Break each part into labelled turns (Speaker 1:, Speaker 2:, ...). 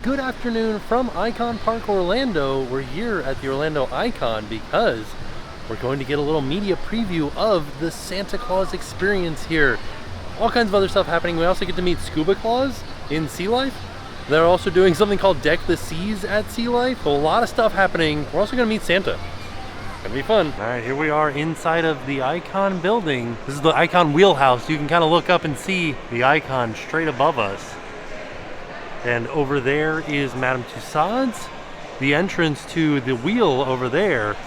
Speaker 1: Good afternoon from Icon Park Orlando. We're here at the Orlando Icon because we're going to get a little media preview of the Santa Claus experience here. All kinds of other stuff happening. We also get to meet Scuba Claus in Sea Life. They're also doing something called Deck the Seas at Sea Life. So a lot of stuff happening. We're also going to meet Santa. Gonna be fun. All right, here we are inside of the Icon building. This is the Icon wheelhouse. You can kind of look up and see the Icon straight above us. And over there is Madame Tussauds, the entrance to the wheel over there,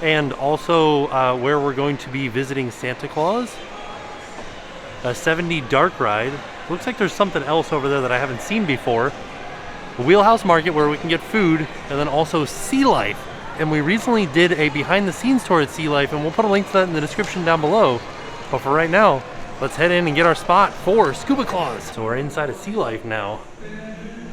Speaker 1: and also where we're going to be visiting Santa Claus. A 70 dark ride. Looks like there's something else over there that I haven't seen before. The Wheelhouse Market where we can get food, and then also Sea Life. And we recently did a behind the scenes tour at Sea Life, and we'll put a link to that in the description down below. But for right now, let's head in and get our spot for Scuba Claus. So we're inside of Sea Life now.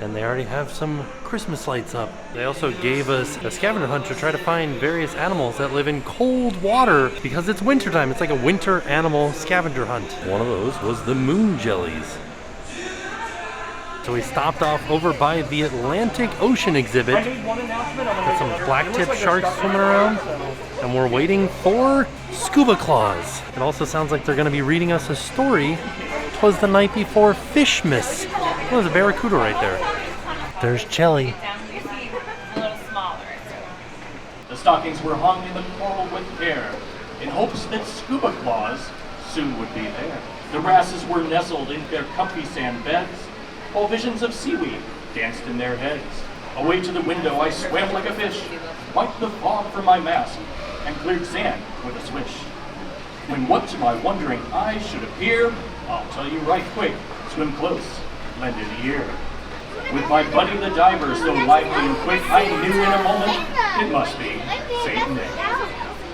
Speaker 1: And they already have some Christmas lights up. They also gave us a scavenger hunt to try to find various animals that live in cold water because it's wintertime. It's like a winter animal scavenger hunt. One of those was the moon jellies. So we stopped off over by the Atlantic Ocean exhibit. Got some black-tip sharks swimming around. And we're waiting for Scuba Claus. It also sounds like they're gonna be reading us a story. 'Twas the night before Fishmas. Oh, there's a barracuda right there. There's Chelly.
Speaker 2: The stockings were hung in the coral with care, in hopes that Scuba Claus soon would be there. The grasses were nestled in their comfy sand beds, while visions of seaweed danced in their heads. Away to the window I swam like a fish, wiped the fog from my mask, and cleared sand with a swish. When what to my wondering eyes should appear, I'll tell you right quick, swim close, lend an ear. With my buddy the diver so lively and quick, I knew in a moment it must be Saint Nick.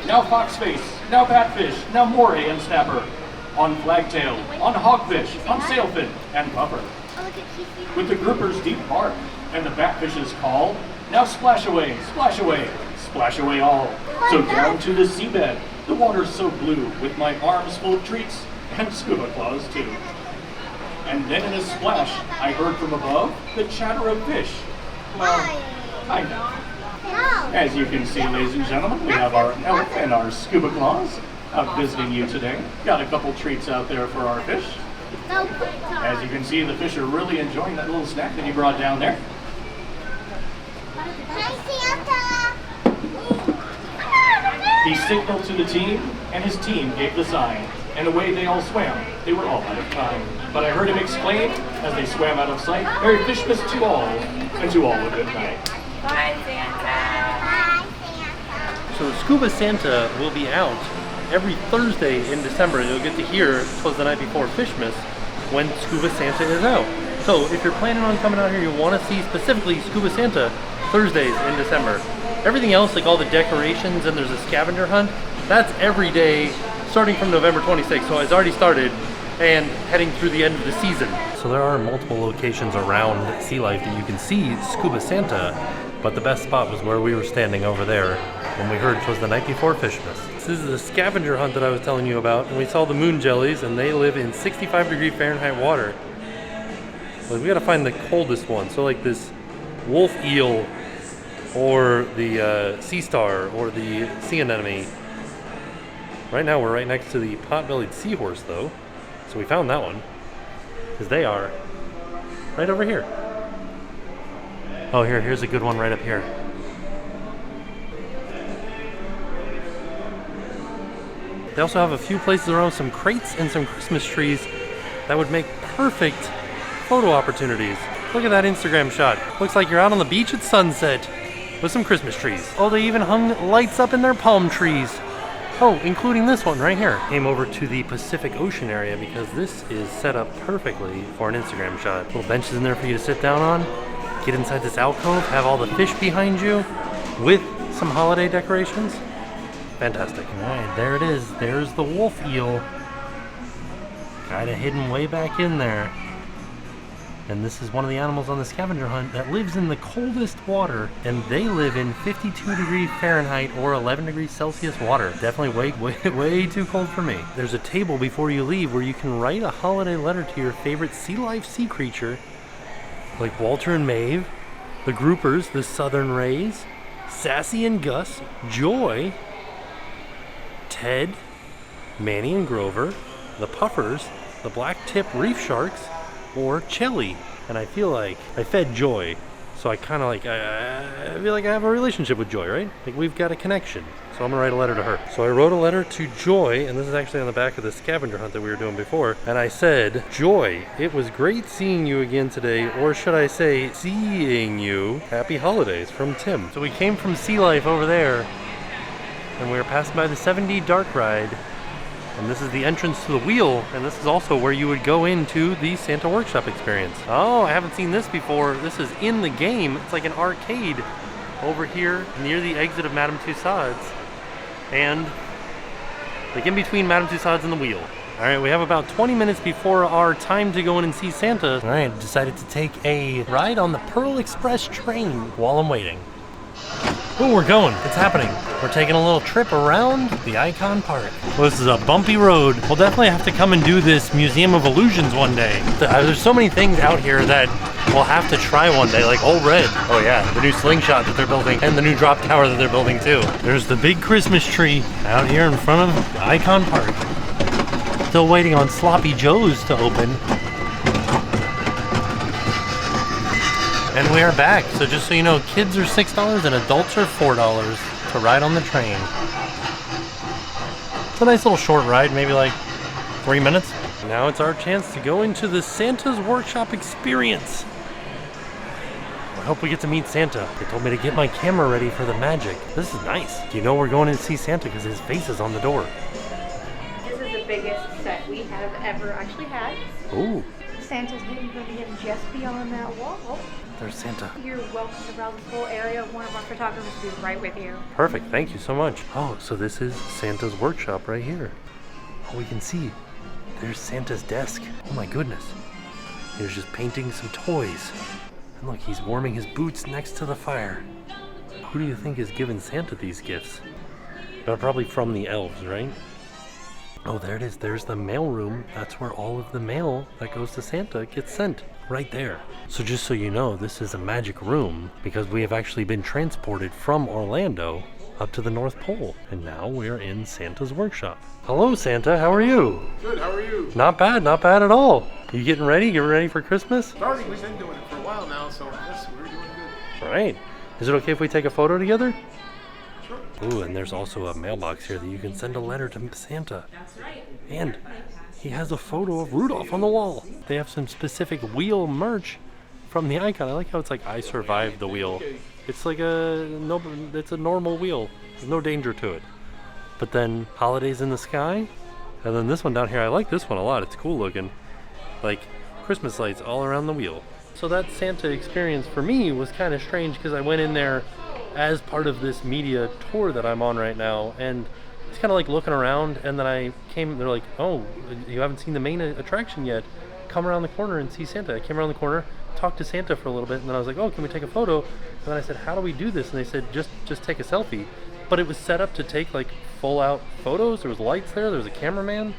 Speaker 2: Now foxface, now batfish, now moray and snapper, on flagtail, on hogfish, on sailfin and puffer. With the grouper's deep bark and the batfish's call, now splash away, splash away all. So down to the seabed, the water's so blue, with my arms full of treats, and Scuba Claus too. And then in a splash, I heard from above the chatter of fish. Well, kind of. As you can see, ladies and gentlemen, we have our elf and our Scuba Claus out visiting you today. Got a couple treats out there for our fish. As you can see, the fish are really enjoying that little snack that you brought down there. He signaled to the team, and his team gave the sign. And away they all swam. They were all out of time. But I heard him exclaim, as they swam out of sight, Merry Fishmas to all, and to all a good night.
Speaker 3: Bye, Santa.
Speaker 1: So Scuba Santa will be out every Thursday in December. You'll get to hear "'Twas the Night Before Fishmas" when Scuba Santa is out. So if you're planning on coming out here, you want to see specifically Scuba Santa Thursdays in December. Everything else, like all the decorations and there's a scavenger hunt, that's every day starting from November 26th. So it's already started and heading through the end of the season. So there are multiple locations around Sea Life that you can see Scuba Santa, but the best spot was where we were standing over there when we heard "'Twas the Night Before Fishmas." This is the scavenger hunt that I was telling you about, and we saw the moon jellies, and they live in 65-degree Fahrenheit water. Like, we gotta find the coldest one, so like this wolf eel, or the sea star, or the sea anemone. Right now we're right next to the pot-bellied seahorse though, so we found that one, because they are right over here. Oh, here's a good one right up here. They also have a few places around some crates and some Christmas trees that would make perfect photo opportunities. Look at that Instagram shot. Looks like you're out on the beach at sunset with some Christmas trees. Oh, they even hung lights up in their palm trees. Oh, including this one right here. Came over to the Pacific Ocean area because this is set up perfectly for an Instagram shot. Little benches in there for you to sit down on. Get inside this alcove, have all the fish behind you with some holiday decorations. Fantastic. All right, there it is. There's the wolf eel. Kind of hidden way back in there. And this is one of the animals on the scavenger hunt that lives in the coldest water, and they live in 52-degree Fahrenheit or 11 degrees Celsius water. Definitely way too cold for me. There's a table before you leave where you can write a holiday letter to your favorite sea life sea creature, like Walter and Maeve, the Groupers, the Southern Rays, Sassy and Gus, Joy, Ted, Manny and Grover, the Puffers, the Black Tip Reef Sharks, or Chelly. And I feel like I fed Joy, so I kind of like, I feel like I have a relationship with Joy, right? Like we've got a connection. So I'm gonna write a letter to her. So I wrote a letter to Joy, and this is actually on the back of the scavenger hunt that we were doing before. And I said, Joy, it was great seeing you again today, or should I say, seeing you. Happy holidays from Tim. So we came from Sea Life over there, and we were passing by the 7D Dark Ride. And this is the entrance to the wheel, and this is also where you would go into the Santa Workshop experience. Oh, I haven't seen this before. This is in the game. It's like an arcade over here near the exit of Madame Tussauds. And like in between Madame Tussauds and the wheel. All right, we have about 20 minutes before our time to go in and see Santa. All right, decided to take a ride on the Pearl Express train while I'm waiting. Oh, we're going. It's happening. We're taking a little trip around the Icon Park. Well, this is a bumpy road. We'll definitely have to come and do this Museum of Illusions one day. There's so many things out here that we'll have to try one day, like Old Red. Oh yeah, the new slingshot that they're building, and the new drop tower that they're building too. There's the big Christmas tree out here in front of the Icon Park. Still waiting on Sloppy Joe's to open. And we are back. So just so you know, kids are $6 and adults are $4 to ride on the train. It's a nice little short ride, maybe like 3 minutes. Now it's our chance to go into the Santa's Workshop experience. I hope we get to meet Santa. They told me to get my camera ready for the magic. This is nice. You know we're going to see Santa because his face is on the door.
Speaker 3: This is the biggest set we have ever actually had.
Speaker 1: Ooh.
Speaker 3: Santa's hidden from him just beyond that wall.
Speaker 1: There's Santa.
Speaker 3: You're welcome to browse the whole area. One of our photographers will be right with you.
Speaker 1: Perfect, thank you so much. Oh, so this is Santa's workshop right here. Oh, we can see. There's Santa's desk. Oh my goodness. He was just painting some toys. And look, he's warming his boots next to the fire. Who do you think is giving Santa these gifts? They're probably from the elves, right? Oh, there it is. There's the mail room. That's where all of the mail that goes to Santa gets sent. Right there. So just so you know, this is a magic room because we have actually been transported from Orlando up to the North Pole. And now we're in Santa's workshop. Hello, Santa. How are you?
Speaker 4: Good, how are you?
Speaker 1: Not bad at all. You getting ready? Getting ready for Christmas?
Speaker 4: Starting, we've been doing it for a while now, so yes, we're doing good.
Speaker 1: All right. Is it okay if we take a photo together?
Speaker 4: Sure.
Speaker 1: Ooh, and there's also a mailbox here that you can send a letter to Santa. And he has a photo of Rudolph on the wall. They have some specific wheel merch from the Icon. I like how it's like, I survived the wheel. It's like it's a normal wheel. There's no danger to it. But then Holidays in the Sky. And then this one down here, I like this one a lot. It's cool looking. Like Christmas lights all around the wheel. So that Santa experience for me was kind of strange because I went in there as part of this media tour that I'm on right now, and it's kind of like looking around, and then I came, they're like, oh, you haven't seen the main attraction yet, come around the corner and see Santa. I came around the corner, talked to Santa for a little bit, and then I was like, oh, can we take a photo? And then I said, how do we do this? And they said, just take a selfie. But it was set up to take like full out photos. There was lights there was a cameraman,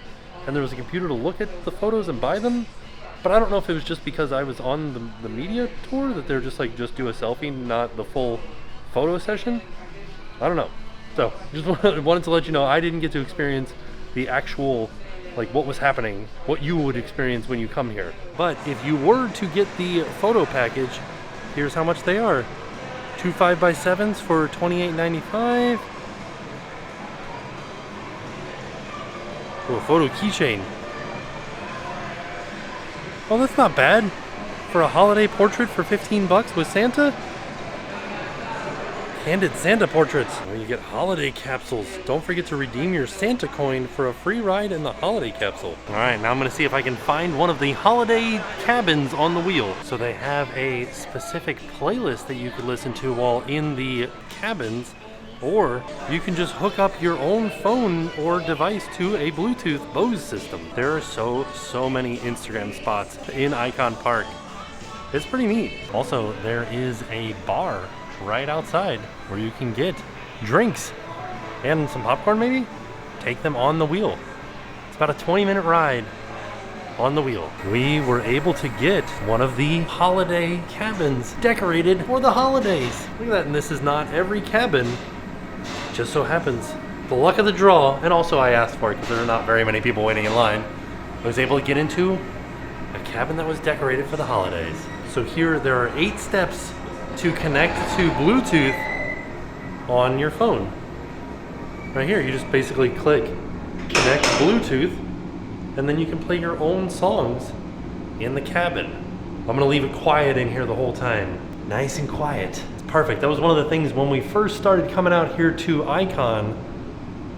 Speaker 1: and there was a computer to look at the photos and buy them. But I don't know if it was just because I was on the media tour that they're just like, just do a selfie, not the full photo session. I don't know. So just wanted to let you know I didn't get to experience the actual, like what was happening, what you would experience when you come here. But if you were to get the photo package, here's how much they are. 2 5x7s for $28.95. Oh, a photo keychain. Oh, that's not bad for a holiday portrait for 15 bucks with Santa. Candid Santa portraits. Oh, you get holiday capsules. Don't forget to redeem your Santa coin for a free ride in the holiday capsule. All right, now I'm gonna see if I can find one of the holiday cabins on the wheel. So they have a specific playlist that you could listen to while in the cabins, or you can just hook up your own phone or device to a Bluetooth Bose system. There are so many Instagram spots in Icon Park. It's pretty neat. Also, there is a bar right outside where you can get drinks and some popcorn maybe. Take them on the wheel. It's about a 20-minute ride. on the wheel. We were able to get one of the holiday cabins decorated for the holidays. Look at that, and this is not every cabin. Just so happens, the luck of the draw, and also I asked for it because there are not very many people waiting in line. I was able to get into a cabin that was decorated for the holidays. So here there are 8 steps to connect to Bluetooth on your phone. Right here, you just basically click connect Bluetooth, and then you can play your own songs in the cabin. I'm gonna leave it quiet in here the whole time. Nice and quiet. It's perfect. That was one of the things when we first started coming out here to Icon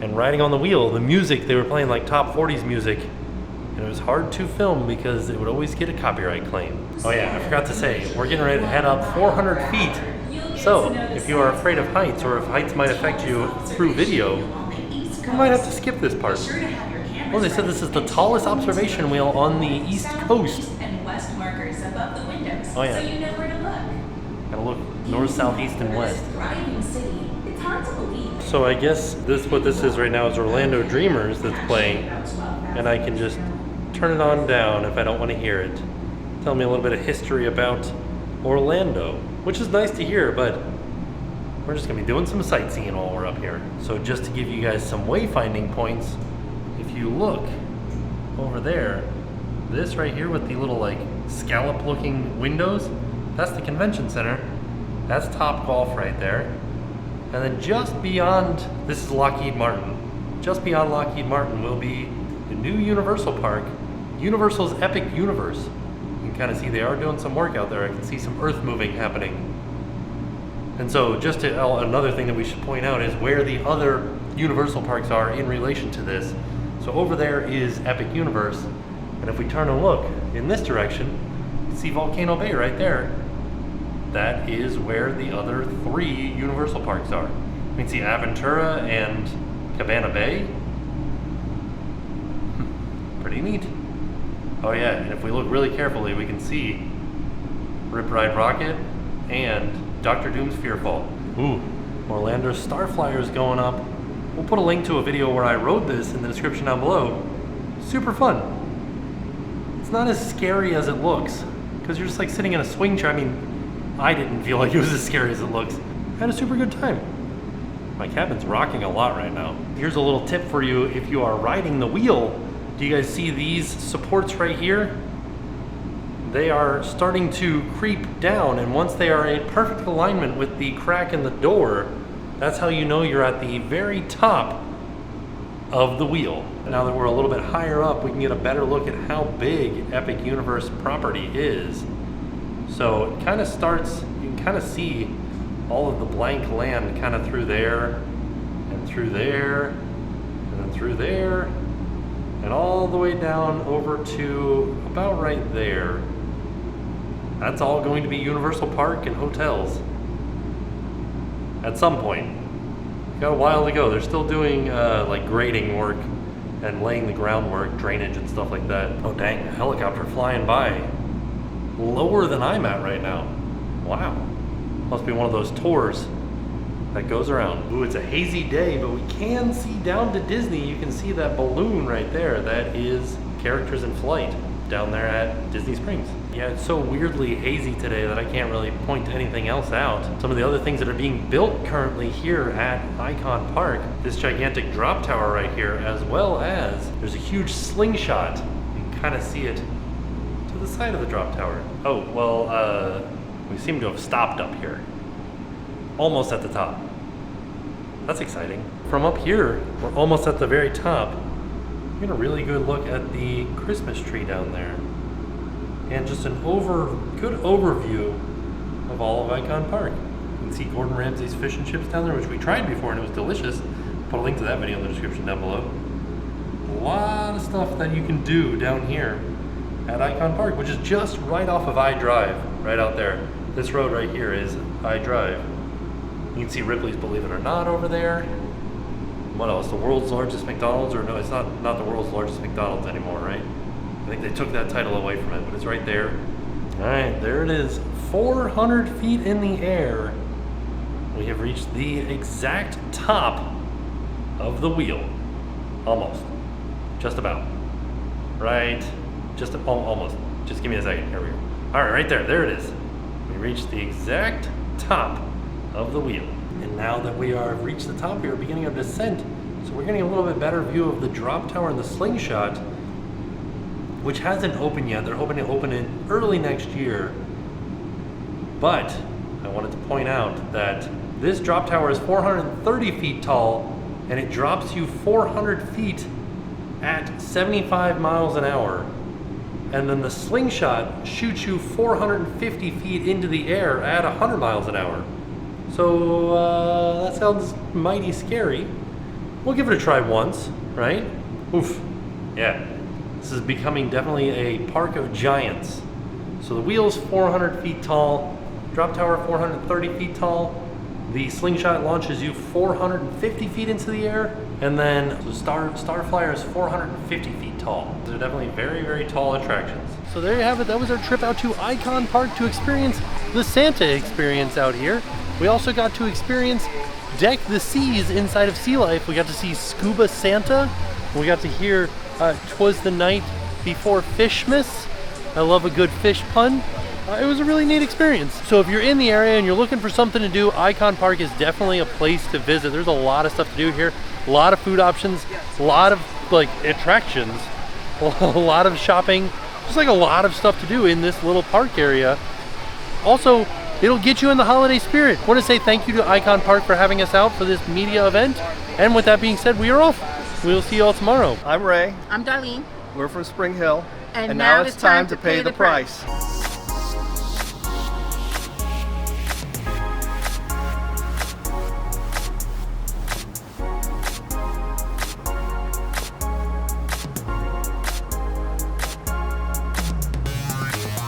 Speaker 1: and riding on the wheel, the music, they were playing like top 40s music, and it was hard to film because it would always get a copyright claim. Oh yeah, I forgot to say, we're getting ready to head up 400 feet. So, if you are afraid of heights, or if heights might affect you through video, you might have to skip this part. Well, they said this is the tallest observation wheel on the East Coast. Oh yeah. Gotta look north, south, east, and west. So I guess what this is right now is Orlando Dreamers that's playing, and I can just turn it on down if I don't want to hear it. Tell me a little bit of history about Orlando, which is nice to hear, but we're just gonna be doing some sightseeing while we're up here. So just to give you guys some wayfinding points, if you look over there, this right here with the little like scallop looking windows, that's the convention center. That's Top Golf right there. And then just beyond, this is Lockheed Martin. Just beyond Lockheed Martin will be the new Universal Park, Universal's Epic Universe. You can kind of see they are doing some work out there. I can see some earth moving happening. And so just another thing that we should point out is where the other Universal parks are in relation to this. So over there is Epic Universe, and if we turn and look in this direction, you see Volcano Bay right there. That is where the other 3 Universal parks are. We can see Aventura and Cabana Bay. Pretty neat. Oh yeah, and if we look really carefully, we can see Rip Ride Rocket and Dr. Doom's Fearfall. Ooh, Orlando Starflyer's going up. We'll put a link to a video where I rode this in the description down below. Super fun. It's not as scary as it looks, because you're just like sitting in a swing chair. I mean, I didn't feel like it was as scary as it looks. I had a super good time. My cabin's rocking a lot right now. Here's a little tip for you if you are riding the wheel. Do you guys see these supports right here? They are starting to creep down, and once they are in perfect alignment with the crack in the door, that's how you know you're at the very top of the wheel. Now that we're a little bit higher up, we can get a better look at how big Epic Universe property is. So it kind of starts, you can kind of see all of the blank land kind of through there, and through there, and then through there, and all the way down over to about right there. That's all going to be Universal Park and hotels. At some point. Got a while to go. They're still doing like grading work and laying the groundwork, drainage and stuff like that. Oh dang, a helicopter flying by. Lower than I'm at right now. Wow. Must be one of those tours that goes around. Ooh, it's a hazy day, but we can see down to Disney. You can see that balloon right there. That is Characters in Flight down there at Disney Springs. Yeah, it's so weirdly hazy today that I can't really point to anything else out. Some of the other things that are being built currently here at Icon Park, this gigantic drop tower right here, as well as there's a huge slingshot. You can kind of see it to the side of the drop tower. Oh, well, we seem to have stopped up here. Almost at the top. That's exciting. From up here, we're almost at the very top. We get a really good look at the Christmas tree down there. And just an good overview of all of Icon Park. You can see Gordon Ramsay's fish and chips down there, which we tried before and it was delicious. Put a link to that video in the description down below. A lot of stuff that you can do down here at Icon Park, which is just right off of iDrive, right out there. This road right here is iDrive. You can see Ripley's Believe It or Not over there. What else? The world's largest McDonald's, or no, it's not the world's largest McDonald's anymore, right? I think they took that title away from it, but it's right there. All right, there it is. 400 feet in the air. We have reached the exact top of the wheel. Almost. Just about. Right Just almost. Just give me a second. Here we go. All right, right there. There it is. We reached the exact top of the wheel. And now that we are reached the top, we are beginning our descent. So we're getting a little bit better view of the drop tower and the slingshot, which hasn't opened yet. They're hoping to open it early next year. But I wanted to point out that this drop tower is 430 feet tall, and it drops you 400 feet at 75 miles an hour. And then the slingshot shoots you 450 feet into the air at 100 miles an hour. So that sounds mighty scary. We'll give it a try once, right? Oof. Yeah. This is becoming definitely a park of giants. So the wheel's 400 feet tall, drop tower 430 feet tall, the slingshot launches you 450 feet into the air, and then the Starflyer is 450 feet tall. They're definitely very, very tall attractions. So there you have it. That was our trip out to Icon Park to experience the Santa experience out here. We also got to experience Deck the Seas inside of Sea Life. We got to see Scuba Santa. We got to hear 'Twas the Night Before Fishmas. I love a good fish pun. It was a really neat experience. So if you're in the area and you're looking for something to do, Icon Park is definitely a place to visit. There's a lot of stuff to do here. A lot of food options, a lot of like attractions, a lot of shopping, just like a lot of stuff to do in this little park area. Also, it'll get you in the holiday spirit. I want to say thank you to Icon Park for having us out for this media event. And with that being said, we are off. We'll see you all tomorrow.
Speaker 4: I'm Ray.
Speaker 3: I'm Darlene.
Speaker 4: We're from Spring Hill.
Speaker 3: And now it's time to pay the price.